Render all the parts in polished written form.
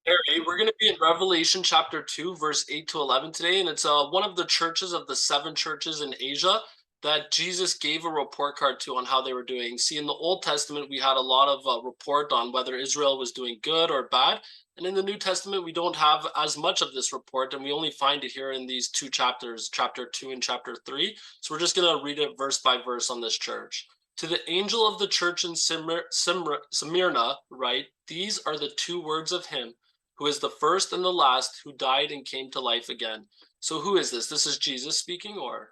Harry, we're going to be in Revelation chapter 2, verse 8 to 11 today. And it's one of the churches of the seven churches in Asia that Jesus gave a report card to on how they were doing. See, in the Old Testament, we had a lot of report on whether Israel was doing good or bad. And in the New Testament, we don't have as much of this report, and we only find it here in these two chapters, chapter 2 and chapter 3. So we're just going to read it verse by verse on this church. To the angel of the church in Smyrna, write, these are the two words of him who is the first and the last, who died and came to life again. So who is this? This is Jesus speaking, or?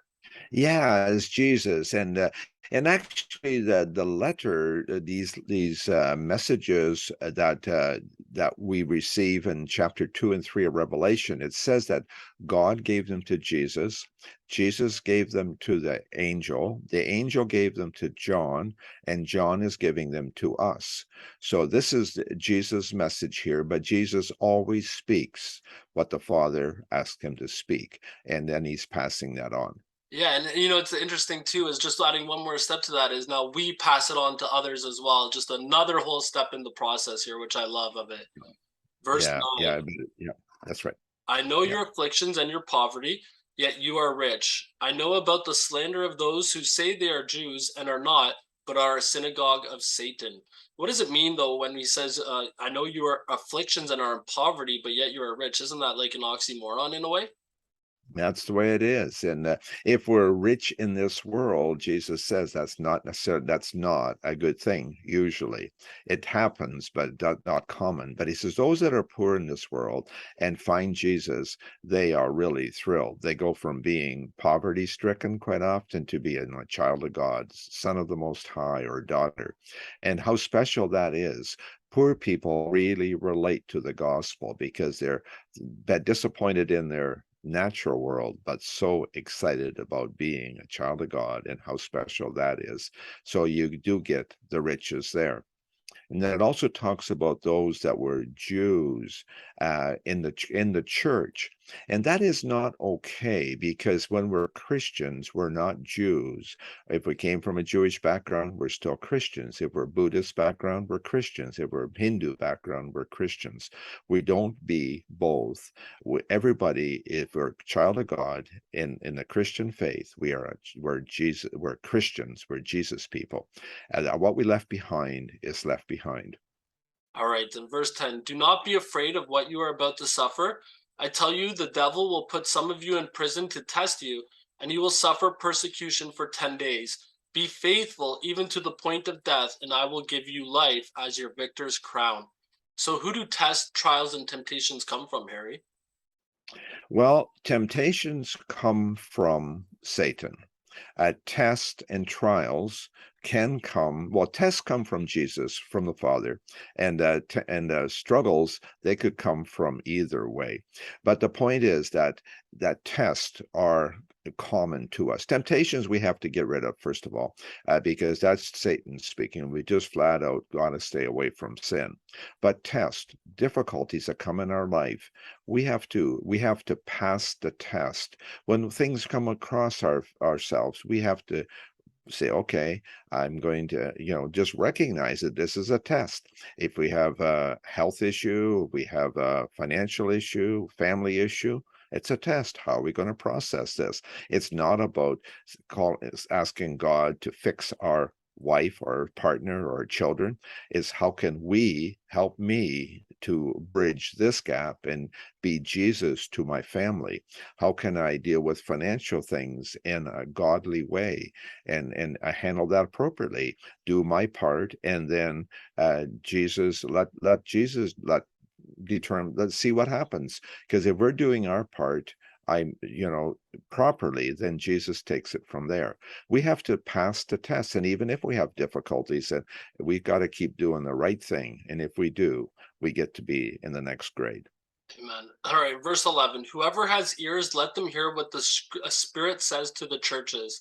Yeah, it's Jesus, and actually the letter, these messages that we receive in chapter 2 and 3 of Revelation, it says that God gave them to Jesus. Jesus gave them to the angel gave them to John, and John is giving them to us. So this is Jesus' message here, but Jesus always speaks what the Father asked him to speak, and then he's passing that on. Yeah, and it's interesting too, is just adding one more step to that is now we pass it on to others as well. Just another whole step in the process here, which I love of it. Verse Yeah, 9. yeah, yeah, that's right. I know Yeah. your afflictions and your poverty, yet you are rich. I know about the slander of those who say they are Jews and are not, but are a synagogue of Satan. What does it mean though when he says, "I know your afflictions and are in poverty, but yet you are rich"? Isn't that like an oxymoron in a way? That's the way it is, and, if we're rich in this world, Jesus says that's not a good thing, usually. It happens, but not common, but he says, "Those that are poor in this world and find Jesus, they are really thrilled." They go from being poverty-stricken quite often to being a child of God, son of the Most High, or daughter, and how special that is. Poor people really relate to the gospel because they're disappointed in their natural world, but so excited about being a child of God and how special that is. So you do get the riches there. And then it also talks about those that were Jews in the church, and that is not okay because when we're Christians, we're not Jews. If we came from a Jewish background, we're still Christians. If we're Buddhist background, we're Christians. If we're Hindu background, we're Christians. We don't be both. Everybody, if we're a child of God in the Christian faith, we're Christians. We're Jesus people, and what we left behind is left behind. All right, then verse 10. Do not be afraid of what you are about to suffer. I tell you, the devil will put some of you in prison to test you, and you will suffer persecution for 10 days. Be faithful even to the point of death, and I will give you life as your victor's crown. So, who do tests, trials, and temptations come from, Harry? Well, temptations come from Satan. Tests and trials can come. Well, tests come from Jesus, from the Father, and struggles, they could come from either way. But the point is that tests are common to us. Temptations we have to get rid of first of all, because that's Satan speaking. We just flat out got to stay away from sin. But tests, difficulties that come in our life, we have to pass the test. When things come across ourselves, we have to say, okay, I'm going to, just recognize that this is a test. If we have a health issue, we have a financial issue, family issue, it's a test. How are we going to process this? It's not about asking God to fix our wife or partner or children. Is how can we help me to bridge this gap and be Jesus to my family? How can I deal with financial things in a godly way and I handle that appropriately, do my part, and then Jesus let determine, let's see what happens. Because if we're doing our part, I properly, then Jesus takes it from there. We have to pass the test, and even if we have difficulties, then we've got to keep doing the right thing. And if we do, we get to be in the next grade. Amen. All right, verse 11. Whoever has ears, let them hear what the Spirit says to the churches.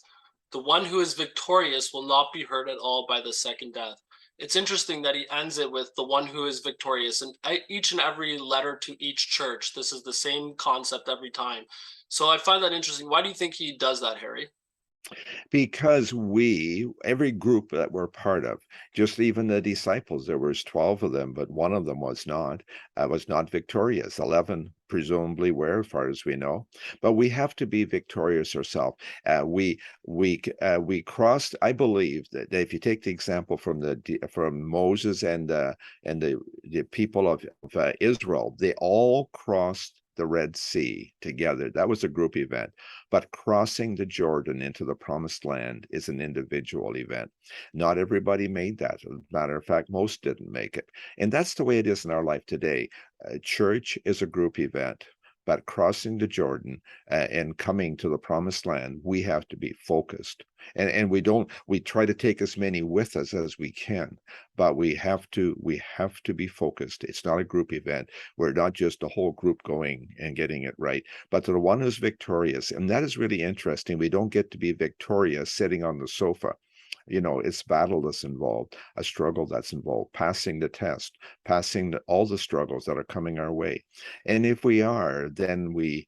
The one who is victorious will not be hurt at all by the second death. It's interesting that he ends it with the one who is victorious. And each and every letter to each church, this is the same concept every time. So I find that interesting. Why do you think he does that, Harry? Because every group that we're part of, just even the disciples, there was 12 of them, but one of them was not victorious. 11 presumably were, as far as we know. But we have to be victorious ourselves. We crossed. I believe that if you take the example from Moses and the people of Israel, they all crossed the Red Sea together. That was a group event. But crossing the Jordan into the promised land is an individual event. Not everybody made that. As a matter of fact, most didn't make it. And that's the way it is in our life today. Church is a group event. But crossing the Jordan and coming to the promised land, we have to be focused. And we try to take as many with us as we can, but we have to be focused. It's not a group event. We're not just a whole group going and getting it right, but the one who's victorious. And that is really interesting. We don't get to be victorious sitting on the sofa. It's battle that's involved, a struggle that's involved, passing the test, all the struggles that are coming our way. And if we are, then we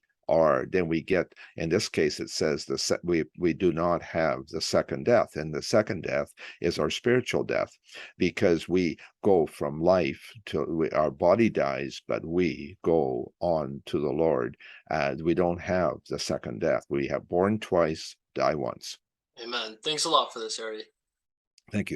get, in this case, it says we do not have the second death. And the second death is our spiritual death, because we go from life to our body dies, but we go on to the Lord. We don't have the second death. We have born twice, die once. Amen. Thanks a lot for this, Ari. Thank you.